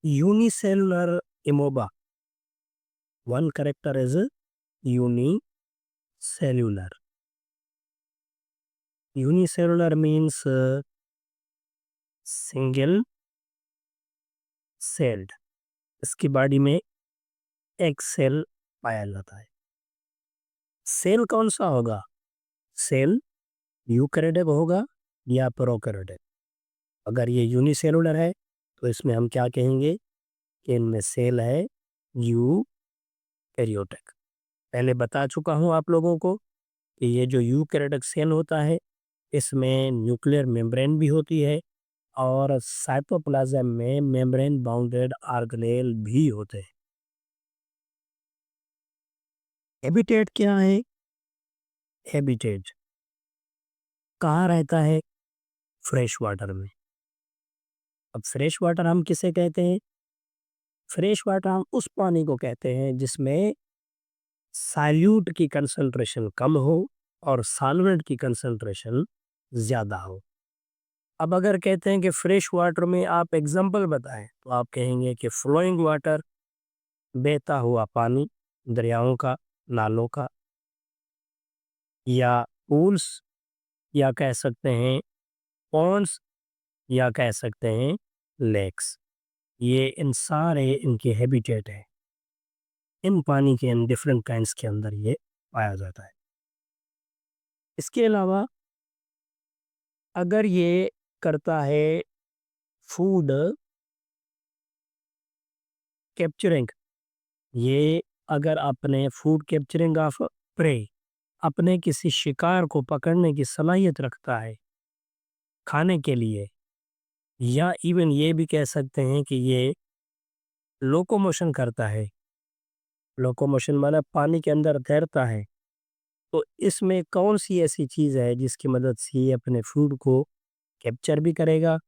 Unicellular amoeba. One character is unicellular. Unicellular means single celled. इसकी body में एक cell पाया जाता है। सेल कौन सा होगा? सेल यूकैरियोटिक होगा या प्रोकैरियोटिक? अगर ये यूनिसेलुलर है तो इसमें हम क्या कहेंगे कि इनमें सेल है यूकैरियोटिक। पहले बता चुका हूँ आप लोगों को कि ये जो यूकैरियोटिक सेल होता है इसमें न्यूक्लियर मेम्ब्रेन भी होती है और साइटोप्लाज्म में मेम्ब्रेन बाउंडेड ऑर्गेनेल भी होते हैं। हैबिटेट क्या है? हैबिटेट कहाँ रहता है? फ्रेश वाटर में। अब फ्रेश वाटर हम किसे कहते हैं? फ्रेश वाटर हम उस पानी को कहते हैं जिसमें सॉल्यूट की कंसंट्रेशन कम हो और सॉल्वेंट की कंसंट्रेशन ज़्यादा हो। अब अगर कहते हैं कि फ्रेश वाटर में आप एग्जांपल बताएं तो आप कहेंगे कि फ्लोइंग वाटर, बहता हुआ पानी, दरियाओं का, नालों का, या पूल्स, या कह सकते हैं पॉन्ड्स, या कह सकते हैं लेक्स। ये इन सारे इनके हैबिटेट है। इन पानी के इन डिफरेंट काइंड्स के अंदर ये पाया जाता है। इसके अलावा अगर ये करता है फूड कैप्चरिंग, ये अगर अपने फूड कैप्चरिंग ऑफ प्रे, अपने किसी शिकार को पकड़ने की सलाहियत रखता है खाने के लिए, या इवन ये भी कह सकते हैं कि ये लोकोमोशन करता है। लोकोमोशन माना पानी के अंदर तैरता है। तो इसमें कौन सी ऐसी चीज़ है जिसकी मदद से ये अपने फूड को कैप्चर भी करेगा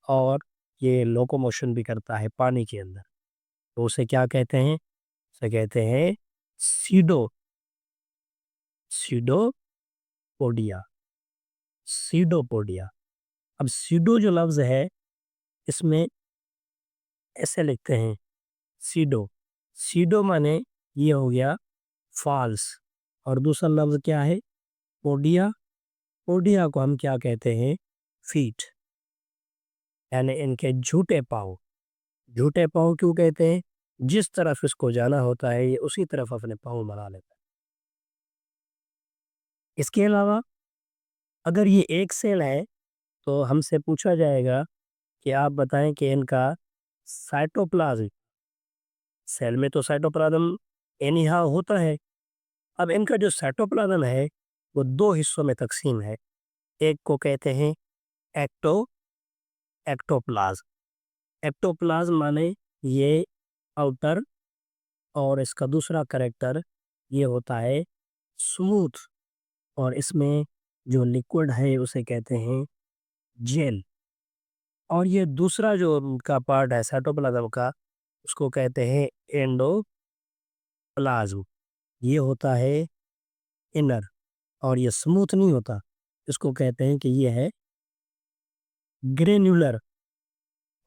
और ये लोकोमोशन भी करता है पानी के अंदर? तो उसे क्या कहते हैं? उसे कहते हैं सीडो सीडोपोडिया। सीडोपोडिया। अब सीडो जो लफ्ज़ है इसमें ऐसे लिखते हैं सीडो। सीडो माने ये हो गया फॉल्स, और दूसरा लफ्ज़ क्या है? पोडिया। पोडिया को हम क्या कहते हैं? फीट, यानी इनके झूठे पाँव। झूठे पाँव क्यों कहते हैं? जिस तरफ इसको जाना होता है ये उसी तरफ अपने पाँव बढ़ा लेता है। इसके अलावा अगर ये एक सेल है तो हमसे पूछा जाएगा कि आप बताएं कि इनका साइटोप्लाज्म, सेल में तो साइटोप्लाज्म एनी हाउ होता है। अब इनका जो साइटोप्लाज्म है वो दो हिस्सों में तकसीम है। एक को कहते हैं एक्टो एक्टोप्लाज्म। एक्टोप्लाज्म माने ये आउटर, और इसका दूसरा करेक्टर ये होता है स्मूथ, और इसमें जो लिक्विड है उसे कहते हैं जेल। और ये दूसरा जो उनका पार्ट है साइटोप्लाज्म का उसको कहते हैं एंडोप्लाज्म। ये होता है इनर, और ये स्मूथ नहीं होता। इसको कहते हैं कि ये है ग्रेन्युलर,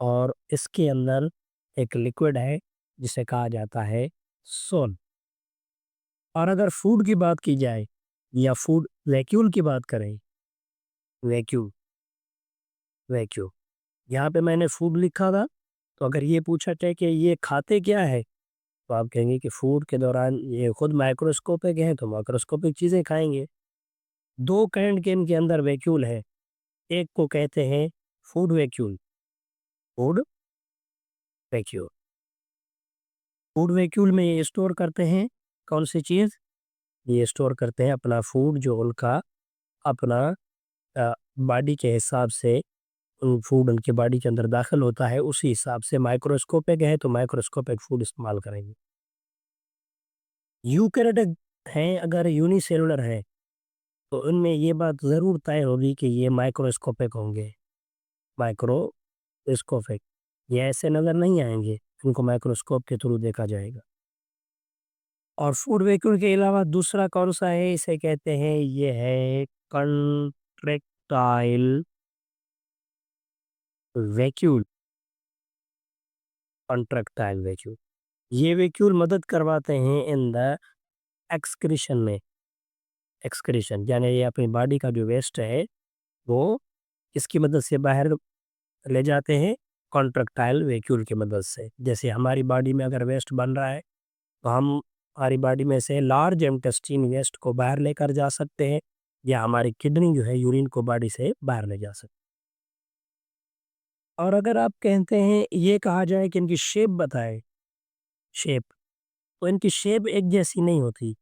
और इसके अंदर एक लिक्विड है जिसे कहा जाता है सोल। और अगर फूड की बात की जाए या फूड वैक्यूल की बात करें, वैक्यूल वैक्यूल, यहाँ पे मैंने फूड लिखा था। तो अगर ये पूछा जाए कि ये खाते क्या है तो आप कहेंगे कि फूड के दौरान ये खुद माइक्रोस्कोपिक है तो माइक्रोस्कोपिक चीज़ें खाएंगे। दो काइंड के इनके अंदर वैक्यूल है। एक को कहते हैं food vacuole, food vacuole. Food vacuole में ये स्टोर करते हैं कौन सी चीज़? ये स्टोर करते हैं अपना फूड जो उनका अपना बॉडी के हिसाब से फूड उनके बॉडी के अंदर दाखिल होता है उसी हिसाब से माइक्रोस्कोपिक है तो माइक्रोस्कोपिक फूड इस्तेमाल करेंगे। यूकैरियोटिक हैं अगर यूनिसेलुलर है तो उनमें ये बात ज़रूर तय होगी कि ये माइक्रोस्कोपिक होंगे। माइक्रोस्कोपिक, ये ऐसे नज़र नहीं आएंगे, इनको माइक्रोस्कोप के थ्रू देखा जाएगा। और फूड वैक्यूल के अलावा दूसरा कौन सा है? इसे कहते हैं ये है कंट्रैक्टाइल वैक्यूल। Contractile vacuole. ये वैक्यूल मदद करवाते हैं इन द एक्सक्रीशन में। एक्सक्रीशन यानी ये अपनी बॉडी का जो वेस्ट है, वो इसकी मदद से बाहर ले जाते हैं, कॉन्ट्रैक्टाइल वैक्यूल की मदद से। जैसे हमारी बॉडी में अगर वेस्ट बन रहा है, तो हम हमारी बॉडी में से लार्ज इंटेस्टाइन वेस्ट को बाहर लेकर जा सकते हैं, या हमारी किडनी जो है यूरिन को बॉडी से बाहर ले जा सकते हैं। और अगर आप कहते हैं ये कहा जाए कि इनकी शेप बताएँ, शेप, तो इनकी शेप एक जैसी नहीं होती।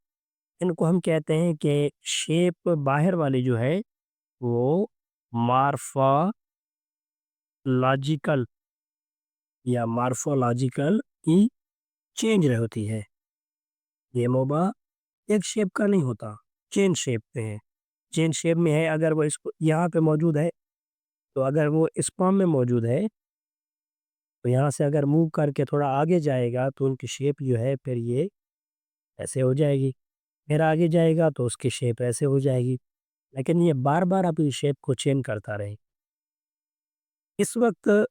इनको हम कहते हैं कि शेप बाहर वाली जो है, वो मॉर्फोलॉजिकल या मॉर्फोलॉजिकल की चेंज होती है। ये मोबा एक शेप का नहीं होता, चेन शेप में है। चेन शेप में है, अगर वो इसको यहाँ पे मौजूद है, तो अगर वो स्पर्म में मौजूद है, तो यहाँ से अगर मूव करके थोड़ा आगे जाएगा, तो उनकी शेप जो है फिर ये ऐसे हो जाएगी। फिर आगे जाएगा तो उसकी शेप ऐसे हो जाएगी। लेकिन ये बार-बार अपनी शेप को चेंज करता रहे। इस वक़्त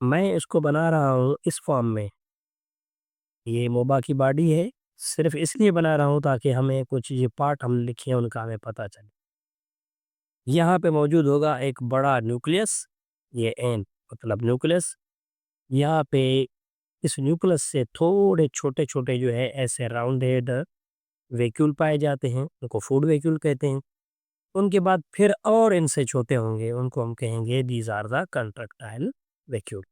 मैं इसको बना रहा हूँ इस फ़ॉर्म में। ये मोबा की बॉडी है, सिर्फ़ इसलिए बना रहा हूँ ताकि हमें कुछ ये पार्ट हम लिखे हैं उनका हमें पता चले। यहाँ पे मौजूद होगा एक बड़ा न्यूक्लियस, ये एन मतलब न्यूक्लियस। यहाँ पे इस न्यूक्लियस से थोड़े छोटे-छोटे जो है ऐसे राउंडेड वैक्यूल पाए जाते हैं, उनको फूड वैक्यूल कहते हैं। उनके बाद फिर और इनसे छोटे होंगे, उनको हम कहेंगे these are the contractile vacuole.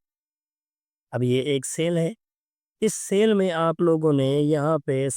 अब ये एक सेल है, इस सेल में आप लोगों ने यहाँ पे